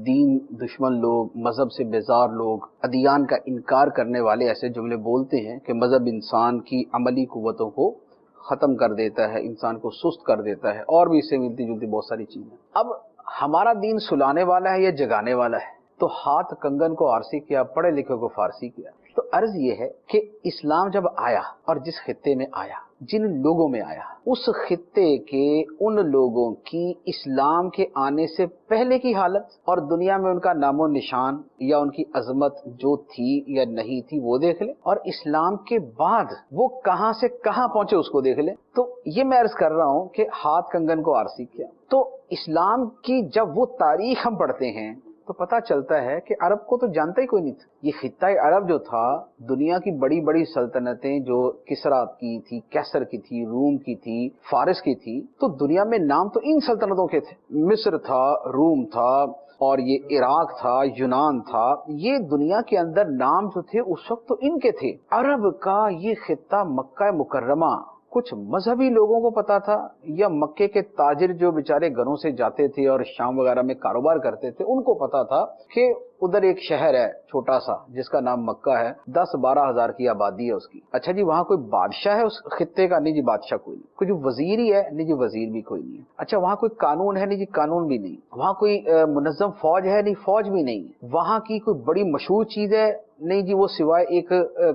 دین دشمن لوگ، مذہب سے بیزار لوگ، ادیان کا انکار کرنے والے ایسے جملے بولتے ہیں کہ مذہب انسان کی عملی قوتوں کو ختم کر دیتا ہے، انسان کو سست کر دیتا ہے، اور بھی اس سے ملتی جلتی بہت ساری چیزیں۔ اب ہمارا دین سلانے والا ہے یا جگانے والا ہے؟ تو ہاتھ کنگن کو آرسی کیا، پڑھے لکھے کو فارسی کیا۔ تو عرض یہ ہے کہ اسلام جب آیا اور جس خطے میں آیا، جن لوگوں میں آیا، اس خطے کے ان لوگوں کی اسلام کے آنے سے پہلے کی حالت اور دنیا میں ان کا نام و نشان یا ان کی عظمت جو تھی یا نہیں تھی وہ دیکھ لیں، اور اسلام کے بعد وہ کہاں سے کہاں پہنچے اس کو دیکھ لیں۔ تو یہ میں عرض کر رہا ہوں کہ ہاتھ کنگن کو آرسی کیا۔ تو اسلام کی جب وہ تاریخ ہم پڑھتے ہیں تو پتہ چلتا ہے کہ عرب کو تو جانتا ہی کوئی نہیں تھا۔ یہ خطہ عرب جو تھا، دنیا کی بڑی بڑی سلطنتیں جو کسریٰ کی تھی، کیسر کی تھی، روم کی تھی، فارس کی تھی، تو دنیا میں نام تو ان سلطنتوں کے تھے۔ مصر تھا، روم تھا، اور یہ عراق تھا، یونان تھا، یہ دنیا کے اندر نام جو تھے اس وقت تو ان کے تھے۔ عرب کا یہ خطہ مکہ مکرمہ کچھ مذہبی لوگوں کو پتا تھا، یا مکے کے تاجر جو بیچارے گھروں سے جاتے تھے اور شام وغیرہ میں کاروبار کرتے تھے ان کو پتا تھا کہ ادھر ایک شہر ہے چھوٹا سا جس کا نام مکہ ہے، 10-12 ہزار کی آبادی ہے اس کی۔ اچھا جی وہاں کوئی بادشاہ ہے اس خطے کا؟ نہیں جی بادشاہ کوئی نہیں۔ کوئی جو وزیر ہی ہے؟ نہیں جی وزیر بھی کوئی نہیں ہے۔ اچھا وہاں کوئی قانون ہے؟ نہیں جی قانون بھی نہیں۔ وہاں کوئی منظم فوج ہے؟ نہیں فوج بھی نہیں۔ وہاں کی کوئی بڑی مشہور چیز ہے؟ نہیں جی وہ سوائے ایک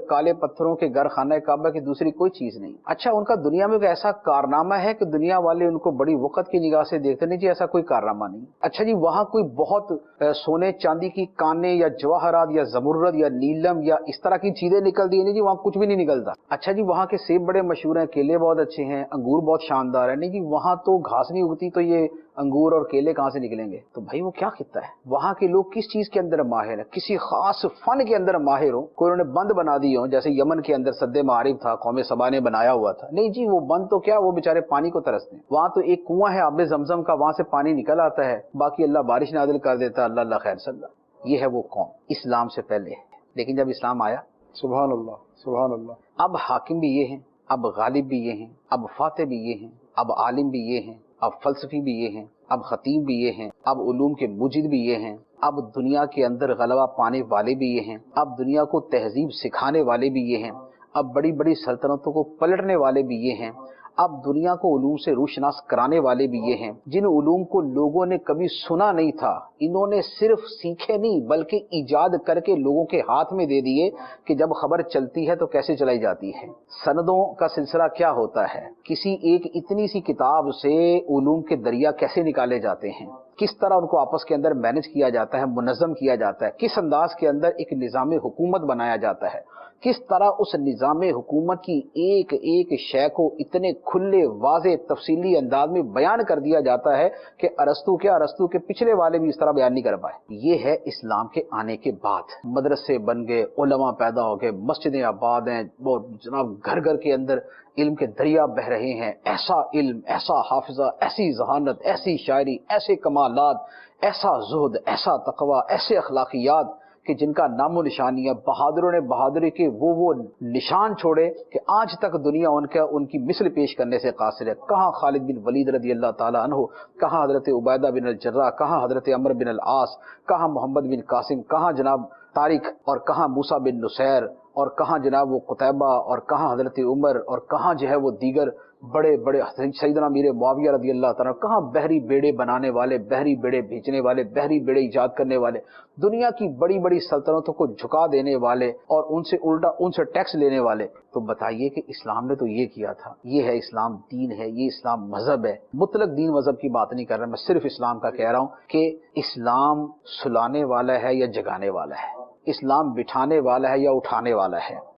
کالے پتھروں کے گھر خانہ کعبہ کی دوسری کوئی چیز نہیں۔ اچھا ان کا دنیا میں کوئی ایسا کارنامہ ہے کہ دنیا والے ان کو بڑی وقت کی نگاہ سے دیکھتے؟ نہیں جی ایسا کوئی کارنامہ نہیں۔ اچھا جی وہاں کوئی بہت سونے چاندی کی کانیں یا جواہرات یا زمرد یا نیلم یا اس طرح کی چیزیں نکلتی ہیں؟ نہیں جی وہاں کچھ بھی نہیں نکلتا۔ اچھا جی وہاں کے سیب بڑے مشہور ہیں، کیلے بہت اچھے ہیں، انگور بہت شاندار ہے؟ نہیں جی وہاں تو گھاس نہیں اگتی، تو یہ انگور اور کیلے کہاں سے نکلیں گے؟ تو بھائی وہ کیا خطہ ہے؟ وہاں کے لوگ کس چیز کے اندر ماہر ہیں؟ کسی خاص فن کے اندر ماہر ہوں، کوئی انہوں نے بند بنا دی ہوں، جیسے یمن کے اندر سد معارف تھا، قوم سبا نے بنایا ہوا تھا؟ نہیں جی وہ بند تو کیا، وہ بیچارے پانی کو ترستے ہیں۔ وہاں تو ایک کنواں ہے آب زمزم کا، وہاں سے پانی نکل آتا ہے، باقی اللہ بارش نازل کر دیتا ہے، اللہ اللہ خیر صلی اللہ۔ یہ ہے وہ قوم اسلام سے پہلے ہے، لیکن جب اسلام آیا سبحان اللہ سبحان اللہ، اب حاکم بھی یہ ہیں، اب غالب بھی یہ ہیں، اب فاتح بھی یہ ہیں، اب عالم بھی یہ ہیں، اب فلسفی بھی یہ ہیں، اب خطیب بھی یہ ہیں، اب علوم کے مجد بھی یہ ہیں، اب دنیا کے اندر غلبہ پانے والے بھی یہ ہیں، اب دنیا کو تہذیب سکھانے والے بھی یہ ہیں، اب بڑی بڑی سلطنتوں کو پلٹنے والے بھی یہ ہیں، اب دنیا کو علوم سے روشناس کرانے والے بھی یہ ہیں۔ جن علوم کو لوگوں نے کبھی سنا نہیں تھا انہوں نے صرف سیکھے نہیں بلکہ ایجاد کر کے لوگوں کے ہاتھ میں دے دیے کہ جب خبر چلتی ہے تو کیسے چلائی جاتی ہے، سندوں کا سلسلہ کیا ہوتا ہے، کسی ایک اتنی سی کتاب سے علوم کے دریا کیسے نکالے جاتے ہیں، کس طرح ان کو آپس کے اندر مینج کیا جاتا ہے، منظم کیا جاتا ہے، کس انداز کے اندر ایک نظام حکومت بنایا جاتا ہے، کس طرح اس نظام حکومت کی ایک ایک شے کو اتنے کھلے واضح تفصیلی انداز میں بیان کر دیا جاتا ہے کہ ارسطو کے پچھلے والے بھی اس طرح بیان نہیں کر پائے۔ یہ ہے اسلام کے آنے کے بعد، مدرسے بن گئے، علماء پیدا ہو گئے، مسجدیں آباد ہیں، وہ جناب گھر گھر کے اندر علم کے دریا بہ رہے ہیں، ایسا علم، ایسا حافظہ، ایسی ذہانت، ایسی شاعری، ایسے کمالات، ایسا زہد، ایسا تقوی، ایسے اخلاقیات کہ جن کا نام و نشانی ہے۔ بہادروں نے بہادری کے وہ نشان چھوڑے کہ آج تک دنیا ان کی مثل پیش کرنے سے قاصر ہے۔ کہاں خالد بن ولید رضی اللہ تعالیٰ عنہ، کہاں حضرت عبیدہ بن الجراح، کہاں حضرت عمر بن العاص، کہاں محمد بن قاسم، کہاں جناب طارق، اور کہاں موسیٰ بن نصیر، اور کہاں جناب وہ قتیبہ، اور کہاں حضرت عمر، اور کہاں جو ہے وہ دیگر بڑے بڑے سیدنا امیر معاویہ رضی اللہ تعالیٰ، کہاں بحری بیڑے بنانے والے، بحری بیڑے بھیجنے والے، بحری بیڑے ایجاد کرنے والے، دنیا کی بڑی بڑی سلطنتوں کو جھکا دینے والے اور ان سے الٹا ان سے ٹیکس لینے والے۔ تو بتائیے کہ اسلام نے تو یہ کیا تھا۔ یہ ہے اسلام دین ہے، یہ اسلام مذہب ہے۔ مطلق دین مذہب کی بات نہیں کر رہا میں، صرف اسلام کا کہہ رہا ہوں کہ اسلام سلانے والا ہے یا جگانے والا ہے، اسلام بٹھانے والا ہے یا اٹھانے والا ہے۔